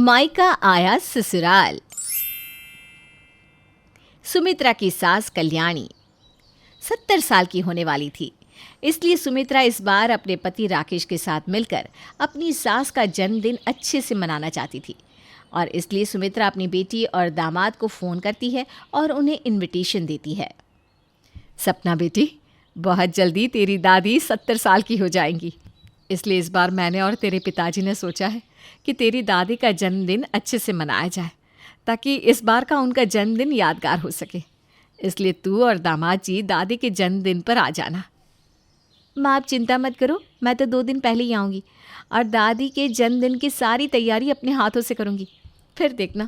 मायका आया ससुराल। सुमित्रा की सास कल्याणी 70 साल की होने वाली थी, इसलिए सुमित्रा इस बार अपने पति राकेश के साथ मिलकर अपनी सास का जन्मदिन अच्छे से मनाना चाहती थी। और इसलिए सुमित्रा अपनी बेटी और दामाद को फ़ोन करती है और उन्हें इनविटेशन देती है। सपना बेटी, बहुत जल्दी तेरी दादी 70 साल की हो जाएंगी, इसलिए इस बार मैंने और तेरे पिताजी ने सोचा है कि तेरी दादी का जन्मदिन अच्छे से मनाया जाए, ताकि इस बार का उनका जन्मदिन यादगार हो सके। इसलिए तू और दामाद जी दादी के जन्मदिन पर आ जाना। माँ, आप चिंता मत करो, मैं तो 2 दिन पहले ही आऊँगी और दादी के जन्मदिन की सारी तैयारी अपने हाथों से करूँगी। फिर देखना,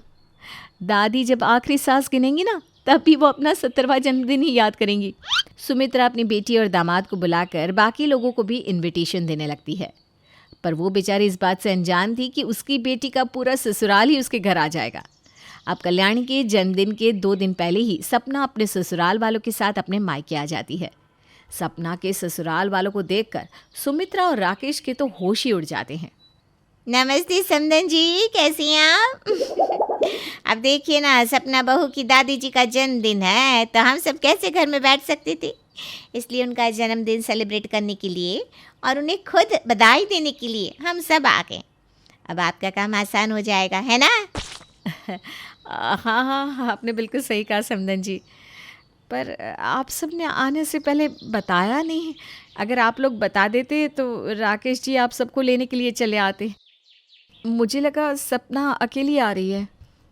दादी जब आखिरी सांस गिनेंगी ना, तब भी वो अपना 70वां जन्मदिन ही याद करेंगी। सुमित्रा अपनी बेटी और दामाद को बुलाकर बाकी लोगों को भी इनविटेशन देने लगती है, पर वो बेचारी इस बात से अनजान थी कि उसकी बेटी का पूरा ससुराल ही उसके घर आ जाएगा। अब कल्याणी के जन्मदिन के 2 दिन पहले ही सपना अपने ससुराल वालों के साथ अपने मायके आ जाती है। सपना के ससुराल वालों को देखकर सुमित्रा और राकेश के तो होश ही उड़ जाते हैं। नमस्ते समदन जी, कैसी हैं आप? अब देखिए ना, सपना बहू की दादी जी का जन्मदिन है, तो हम सब कैसे घर में बैठ सकते थे, इसलिए उनका जन्मदिन सेलिब्रेट करने के लिए और उन्हें खुद बधाई देने के लिए हम सब आ गए। अब आपका काम आसान हो जाएगा, है ना? हाँ हाँ, आपने बिल्कुल सही कहा समदन जी, पर आप सब ने आने से पहले बताया नहीं। अगर आप लोग बता देते तो राकेश जी आप सबको लेने के लिए चले आते। मुझे लगा सपना अकेली आ रही है।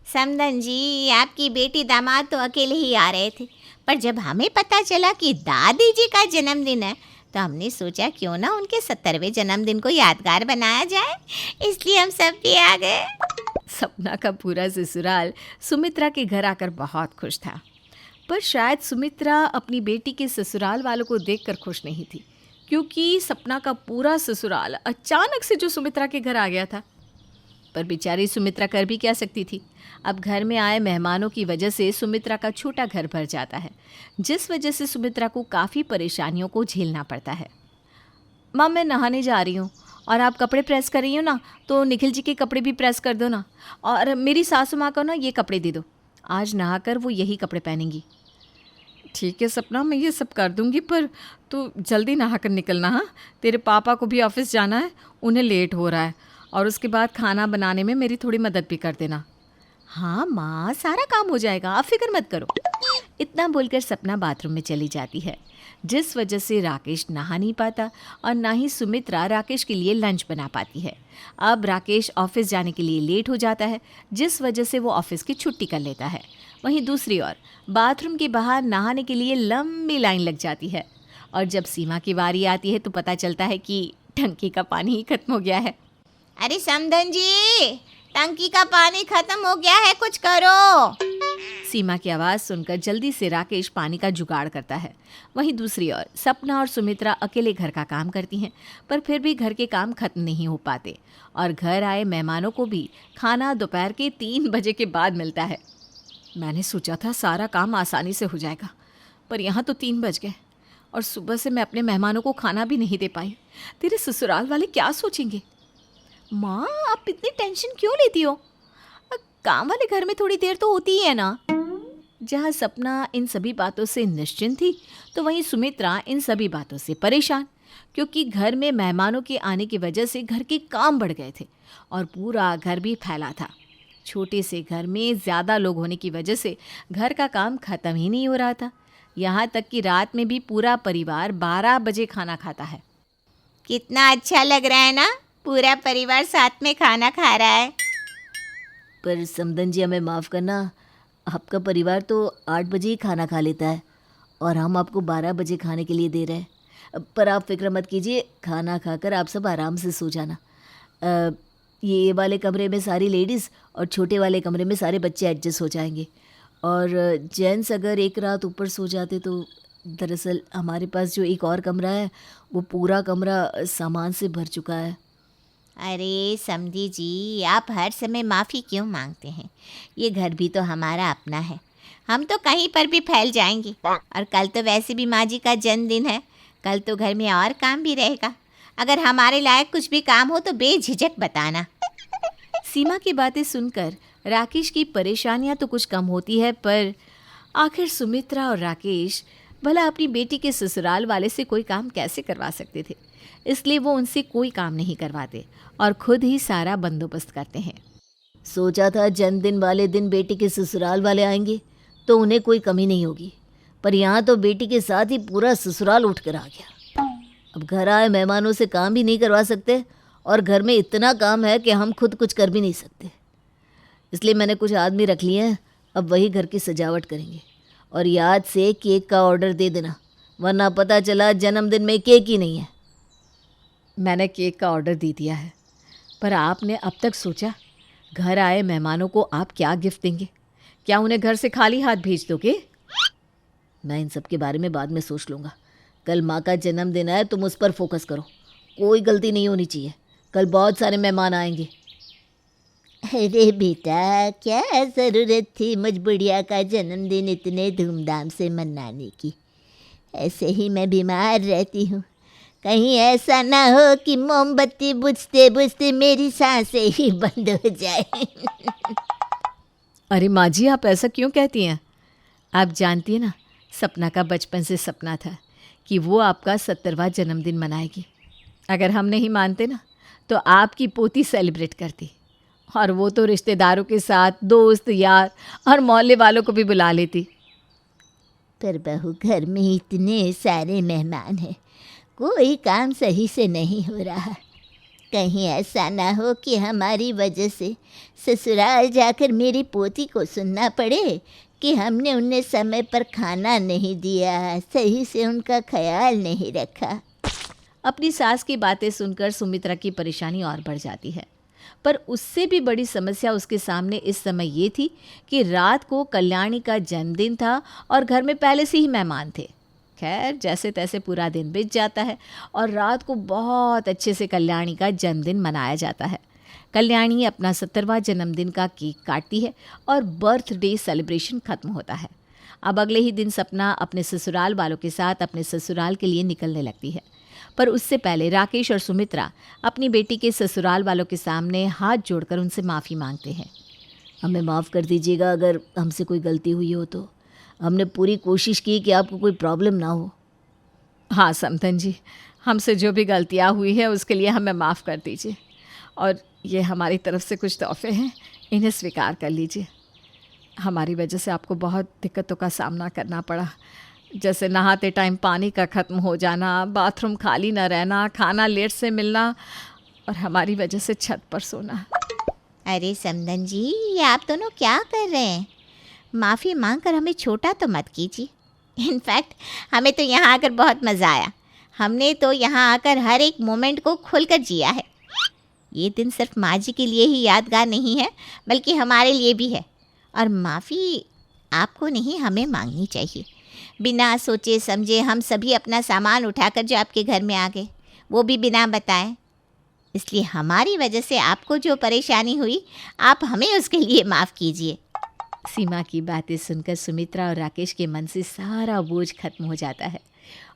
समदन जी, आपकी बेटी दामाद तो अकेले ही आ रहे थे, पर जब हमें पता चला कि दादी जी का जन्मदिन है, तो हमने सोचा क्यों ना उनके 70वें जन्मदिन को यादगार बनाया जाए, इसलिए हम सब भी आ गए। सपना का पूरा ससुराल सुमित्रा के घर आकर बहुत खुश था, पर शायद सुमित्रा अपनी बेटी के ससुराल वालों को देखकर खुश नहीं थी, क्योंकि सपना का पूरा ससुराल अचानक से जो सुमित्रा के घर आ गया था। पर बेचारी सुमित्रा कर भी क्या सकती थी। अब घर में आए मेहमानों की वजह से सुमित्रा का छोटा घर भर जाता है, जिस वजह से सुमित्रा को काफ़ी परेशानियों को झेलना पड़ता है। माँ, मैं नहाने जा रही हूँ और आप कपड़े प्रेस कर रही हो ना, तो निखिल जी के कपड़े भी प्रेस कर दो ना, और मेरी सासू माँ को ना ये कपड़े दे दो, आज नहाकर वो यही कपड़े पहनेंगी। ठीक है सपना, मैं ये सब कर दूँगी, पर तू जल्दी नहा कर निकलना। हाँ, तेरे पापा को भी ऑफिस जाना है, उन्हें लेट हो रहा है, और उसके बाद खाना बनाने में मेरी थोड़ी मदद भी कर देना। हाँ माँ, सारा काम हो जाएगा, आप फिक्र मत करो। इतना बोलकर सपना बाथरूम में चली जाती है, जिस वजह से राकेश नहा नहीं पाता और ना ही सुमित्रा राकेश के लिए लंच बना पाती है। अब राकेश ऑफिस जाने के लिए लेट हो जाता है, जिस वजह से वो ऑफिस की छुट्टी कर लेता है। वहीं दूसरी ओर बाथरूम के बाहर नहाने के लिए लंबी लाइन लग जाती है, और जब सीमा की बारी आती है तो पता चलता है कि टंकी का पानी ही खत्म हो गया है। अरे समदन जी, टंकी का पानी खत्म हो गया है, कुछ करो। सीमा की आवाज़ सुनकर जल्दी से राकेश पानी का जुगाड़ करता है। वहीं दूसरी ओर सपना और सुमित्रा अकेले घर का काम करती हैं, पर फिर भी घर के काम खत्म नहीं हो पाते, और घर आए मेहमानों को भी खाना दोपहर के 3 बजे के बाद मिलता है। मैंने सोचा था सारा काम आसानी से हो जाएगा, पर यहाँ तो 3 बज गए और सुबह से मैं अपने मेहमानों को खाना भी नहीं दे पाई। तेरे ससुराल वाले क्या सोचेंगे? माँ, आप इतनी टेंशन क्यों लेती हो? काम वाले घर में थोड़ी देर तो होती ही है ना। जहाँ सपना इन सभी बातों से निश्चिंत थी, तो वहीं सुमित्रा इन सभी बातों से परेशान, क्योंकि घर में मेहमानों के आने की वजह से घर के काम बढ़ गए थे और पूरा घर भी फैला था। छोटे से घर में ज़्यादा लोग होने की वजह से घर का काम ख़त्म ही नहीं हो रहा था। यहाँ तक कि रात में भी पूरा परिवार 12 बजे खाना खाता है। कितना अच्छा लग रहा है ना, पूरा परिवार साथ में खाना खा रहा है। पर समदन जी, हमें माफ़ करना, आपका परिवार तो 8 बजे ही खाना खा लेता है और हम आपको 12 बजे खाने के लिए दे रहे हैं। पर आप फिक्र मत कीजिए, खाना खाकर आप सब आराम से सो जाना। ये वाले कमरे में सारी लेडीज़ और छोटे वाले कमरे में सारे बच्चे एडजस्ट हो जाएंगे, और जेंट्स अगर एक रात ऊपर सो जाते तो दरअसल हमारे पास जो एक और कमरा है, वो पूरा कमरा सामान से भर चुका है। अरे समधी जी, आप हर समय माफ़ी क्यों मांगते हैं? ये घर भी तो हमारा अपना है, हम तो कहीं पर भी फैल जाएंगे। और कल तो वैसे भी माँ जी का जन्मदिन है, कल तो घर में और काम भी रहेगा। अगर हमारे लायक कुछ भी काम हो तो बेझिझक बताना। सीमा की बातें सुनकर राकेश की परेशानियां तो कुछ कम होती है, पर आखिर सुमित्रा और राकेश भला अपनी बेटी के ससुराल वाले से कोई काम कैसे करवा सकते थे। इसलिए वो उनसे कोई काम नहीं करवाते और खुद ही सारा बंदोबस्त करते हैं। सोचा था जन्मदिन वाले दिन बेटी के ससुराल वाले आएंगे तो उन्हें कोई कमी नहीं होगी, पर यहाँ तो बेटी के साथ ही पूरा ससुराल उठ कर आ गया। अब घर आए मेहमानों से काम भी नहीं करवा सकते और घर में इतना काम है कि हम खुद कुछ कर भी नहीं सकते। इसलिए मैंने कुछ आदमी रख लिए हैं, अब वही घर की सजावट करेंगे। और याद से केक का ऑर्डर दे देना, वरना पता चला जन्मदिन में केक ही नहीं है। मैंने केक का ऑर्डर दे दिया है, पर आपने अब तक सोचा घर आए मेहमानों को आप क्या गिफ्ट देंगे? क्या उन्हें घर से खाली हाथ भेज दोगे? मैं इन सब के बारे में बाद में सोच लूँगा। कल माँ का जन्मदिन है, तुम उस पर फोकस करो। कोई गलती नहीं होनी चाहिए, कल बहुत सारे मेहमान आएंगे। अरे बेटा, क्या ज़रूरत थी मुझ बुढ़िया का जन्मदिन इतने धूमधाम से मनाने की। ऐसे ही मैं बीमार रहती हूँ, कहीं ऐसा ना हो कि मोमबत्ती बुझते बुझते मेरी सांसें ही बंद हो जाए। अरे माँ जी, आप ऐसा क्यों कहती हैं? आप जानती हैं ना, सपना का बचपन से सपना था कि वो आपका 70वां जन्मदिन मनाएगी। अगर हम नहीं मानते ना तो आपकी पोती सेलिब्रेट करती, और वो तो रिश्तेदारों के साथ दोस्त यार और मोहल्ले वालों को भी बुला लेती। पर बहू, घर में इतने सारे मेहमान हैं, कोई काम सही से नहीं हो रहा। कहीं ऐसा ना हो कि हमारी वजह से ससुराल जाकर मेरी पोती को सुनना पड़े कि हमने उन्हें समय पर खाना नहीं दिया, सही से उनका ख्याल नहीं रखा। अपनी सास की बातें सुनकर सुमित्रा की परेशानी और बढ़ जाती है, पर उससे भी बड़ी समस्या उसके सामने इस समय ये थी कि रात को कल्याणी का जन्मदिन था और घर में पहले से ही मेहमान थे। खैर, जैसे तैसे पूरा दिन बीत जाता है और रात को बहुत अच्छे से कल्याणी का जन्मदिन मनाया जाता है। कल्याणी अपना 70वां जन्मदिन का केक काटती है और बर्थडे सेलिब्रेशन खत्म होता है। अब अगले ही दिन सपना अपने ससुराल वालों के साथ अपने ससुराल के लिए निकलने लगती है, पर उससे पहले राकेश और सुमित्रा अपनी बेटी के ससुराल वालों के सामने हाथ जोड़कर उनसे माफ़ी मांगते हैं। हमें माफ़ कर दीजिएगा अगर हमसे कोई गलती हुई हो तो। हमने पूरी कोशिश की कि आपको कोई प्रॉब्लम ना हो। हाँ समधन जी, हमसे जो भी गलतियाँ हुई है उसके लिए हमें माफ़ कर दीजिए, और ये हमारी तरफ से कुछ तोहफे हैं, इन्हें स्वीकार कर लीजिए। हमारी वजह से आपको बहुत दिक्कतों का सामना करना पड़ा, जैसे नहाते टाइम पानी का ख़त्म हो जाना, बाथरूम खाली न रहना, खाना लेट से मिलना और हमारी वजह से छत पर सोना। अरे समधन जी, ये आप दोनों क्या कर रहे हैं? माफ़ी मांगकर हमें छोटा तो मत कीजिए। इनफैक्ट हमें तो यहाँ आकर बहुत मज़ा आया। हमने तो यहाँ आकर हर एक मोमेंट को खुलकर जिया है। ये दिन सिर्फ माँ जी के लिए ही यादगार नहीं है, बल्कि हमारे लिए भी है। और माफ़ी आपको नहीं, हमें मांगनी चाहिए। बिना सोचे समझे हम सभी अपना सामान उठाकर जो आपके घर में आ गए, वो भी बिना बताए। इसलिए हमारी वजह से आपको जो परेशानी हुई, आप हमें उसके लिए माफ़ कीजिए। सीमा की बातें सुनकर सुमित्रा और राकेश के मन से सारा बोझ खत्म हो जाता है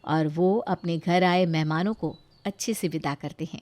और वो अपने घर आए मेहमानों को अच्छे से विदा करते हैं।